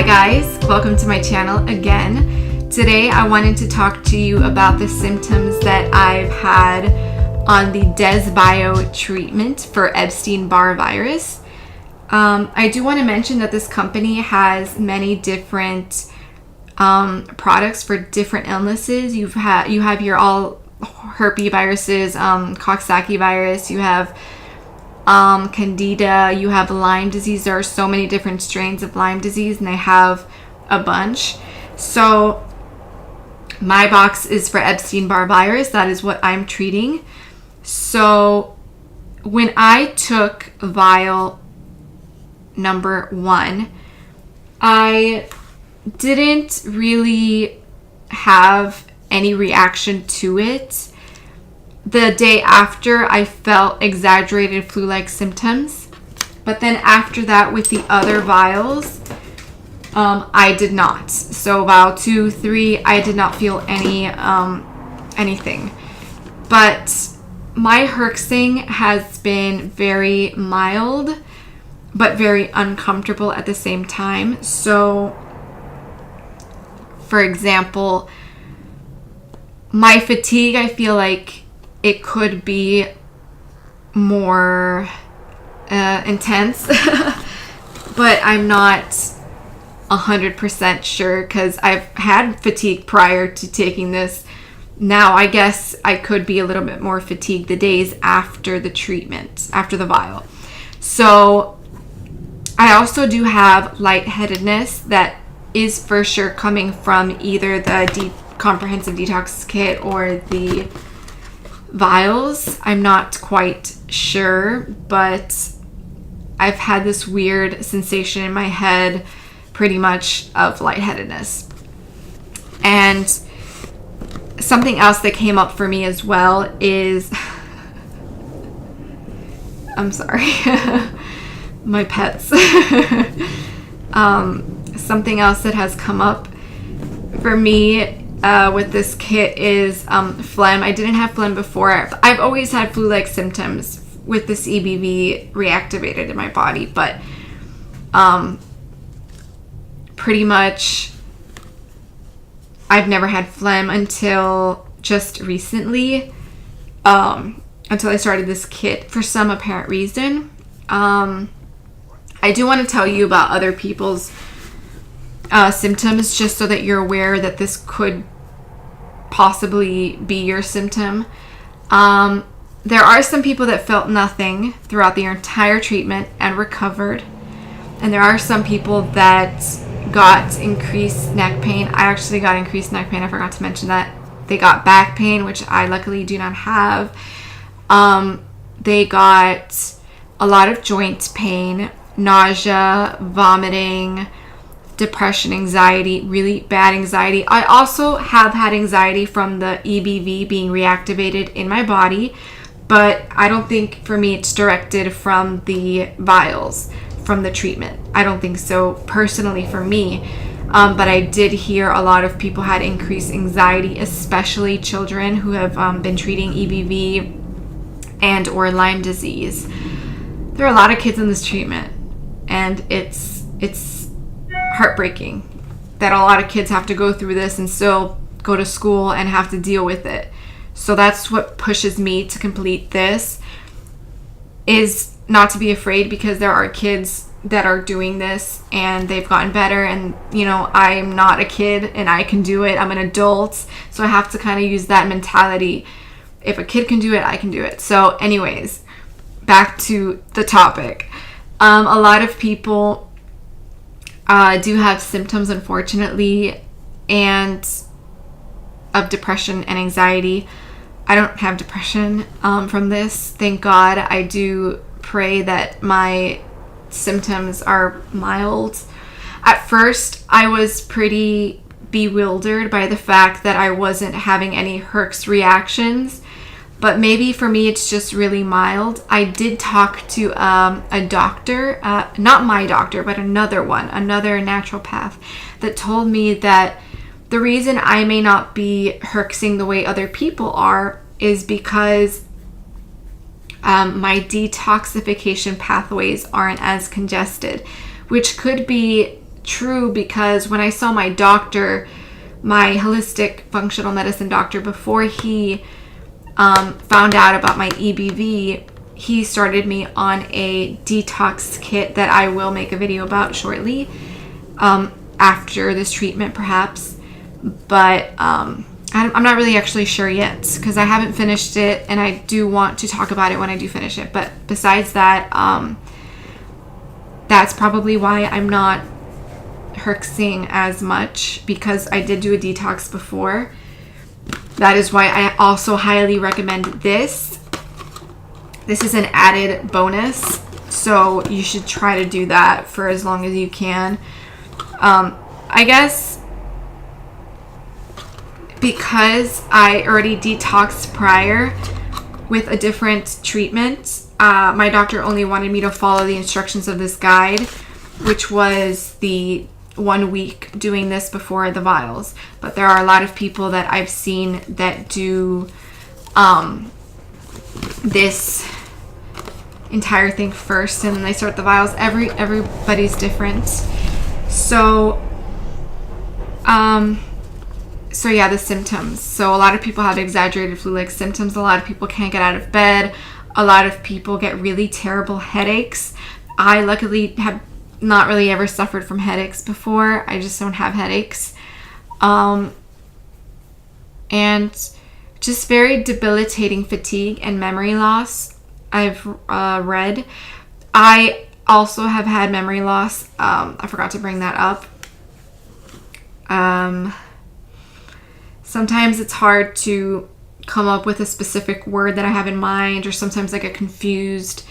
guys, welcome to my channel again. Today I wanted to talk to you about the symptoms that I've had on the Desbio treatment for Epstein-Barr virus. I do want to mention that this company has many different products for different illnesses. You have your all herpes viruses, Coxsackie virus, you have Candida, you have Lyme disease. There are so many different strains of Lyme disease and they have a bunch. So my box is for Epstein-Barr virus. That is what I'm treating. So when I took vial number 1, I didn't really have any reaction to it. The day after, I felt exaggerated flu-like symptoms, but then after that with the other vials, I did not. So vial 2, 3, I did not feel anything. But my herxing has been very mild, but very uncomfortable at the same time. So, for example, my fatigue, I feel like it could be more intense, but I'm not 100% sure because I've had fatigue prior to taking this. Now, I guess I could be a little bit more fatigued the days after the treatment, after the vial. So I also do have lightheadedness that is for sure coming from either the comprehensive detox kit or the vials. I'm not quite sure, but I've had this weird sensation in my head pretty much of lightheadedness. And something else that came up for me as well is I'm sorry my pets. Something else that has come up for me with this kit is phlegm. I didn't have phlegm before. I've always had flu-like symptoms with this EBV reactivated in my body, but pretty much I've never had phlegm until just recently, until I started this kit for some apparent reason. I do want to tell you about other people's symptoms just so that you're aware that this could possibly be your symptom. There are some people that felt nothing throughout the entire treatment and recovered, and there are some people that got increased neck pain. I actually got increased neck pain. I forgot to mention that. They got back pain, which I luckily do not have. They got a lot of joint pain, nausea, vomiting, depression, anxiety, really bad anxiety. I also have had anxiety from the EBV being reactivated in my body, but I don't think for me it's directed from the vials, from the treatment. I don't think so personally for me, but I did hear a lot of people had increased anxiety, especially children who have been treating EBV and or Lyme disease. There are a lot of kids in this treatment, and it's heartbreaking that a lot of kids have to go through this and still go to school and have to deal with it. So that's what pushes me to complete this, is not to be afraid, because there are kids that are doing this and they've gotten better, and I'm not a kid and I can do it. I'm an adult, so I have to kind of use that mentality. If a kid can do it, I can do it. So anyways, back to the topic. A lot of people do have symptoms, unfortunately, and of depression and anxiety. I don't have depression from this, thank God. I do pray that my symptoms are mild. At first, I was pretty bewildered by the fact that I wasn't having any herx reactions, but maybe for me it's just really mild. I did talk to a doctor, not my doctor, but another naturopath, that told me that the reason I may not be herxing the way other people are is because my detoxification pathways aren't as congested, which could be true because when I saw my doctor, my holistic functional medicine doctor, before he found out about my EBV, he started me on a detox kit that I will make a video about shortly, after this treatment perhaps. But I'm not really actually sure yet because I haven't finished it, and I do want to talk about it when I do finish it. But besides that, that's probably why I'm not herxing as much, because I did do a detox before. That is why I also highly recommend this. This is an added bonus, so you should try to do that for as long as you can. I guess because I already detoxed prior with a different treatment, my doctor only wanted me to follow the instructions of this guide, which was the 1 week doing this before the vials. But there are a lot of people that I've seen that do this entire thing first, and then they start the vials. Everybody's different. So yeah, the symptoms. So a lot of people have exaggerated flu-like symptoms. A lot of people can't get out of bed. A lot of people get really terrible headaches. I luckily have not really ever suffered from headaches before. I just don't have headaches. And just very debilitating fatigue and memory loss, I've read. I also have had memory loss. I forgot to bring that up. Sometimes it's hard to come up with a specific word that I have in mind, or sometimes I get confused.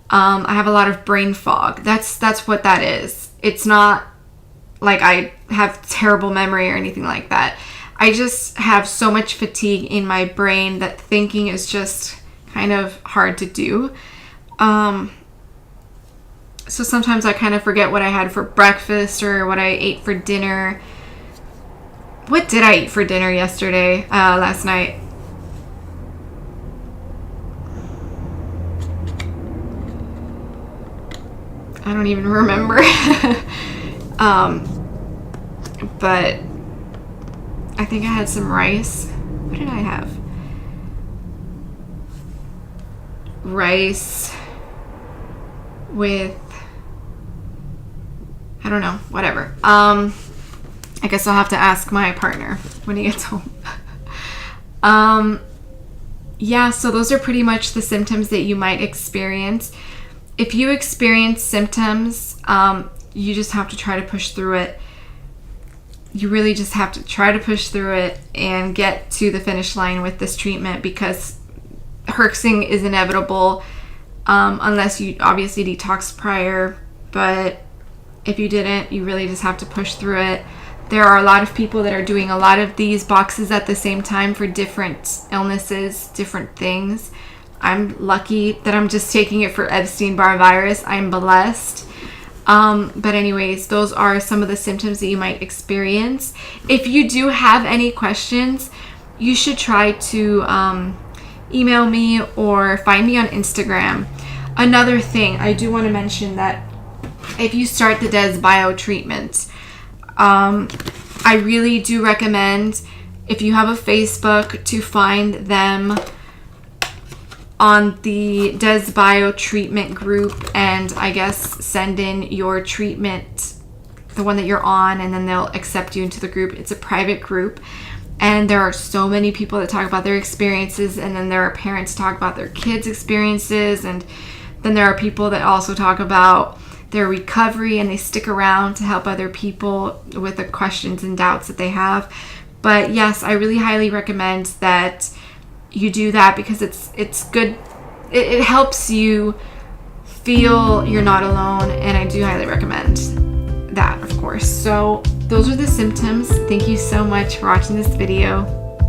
I have a lot of brain fog. That's what that is. It's not like I have terrible memory or anything like that. I just have so much fatigue in my brain that thinking is just kind of hard to do. So sometimes I kind of forget what I had for breakfast or what I ate for dinner. What did I eat for dinner last night? I don't even remember. But I think I had some rice. What did I have? Rice with, I don't know, whatever. I guess I'll have to ask my partner when he gets home. Yeah, so those are pretty much the symptoms that you might experience. If you experience symptoms, you just have to try to push through it. You really just have to try to push through it and get to the finish line with this treatment, because herxing is inevitable, unless you obviously detoxed prior. But if you didn't, you really just have to push through it. There are a lot of people that are doing a lot of these boxes at the same time for different illnesses, different things. I'm lucky that I'm just taking it for Epstein-Barr virus. I'm blessed. But anyways, those are some of the symptoms that you might experience. If you do have any questions, you should try to email me or find me on Instagram. Another thing, I do want to mention that if you start the Desbio treatment, I really do recommend, if you have a Facebook, to find them on the Desbio treatment group, and I guess send in your treatment, the one that you're on, and then they'll accept you into the group. It's a private group, and there are so many people that talk about their experiences, and then there are parents talk about their kids' experiences, and then there are people that also talk about their recovery, and they stick around to help other people with the questions and doubts that they have. But yes, I really highly recommend that you do that, because it's good. It helps you feel you're not alone, and I do highly recommend that, of course. So those are the symptoms. Thank you so much for watching this video.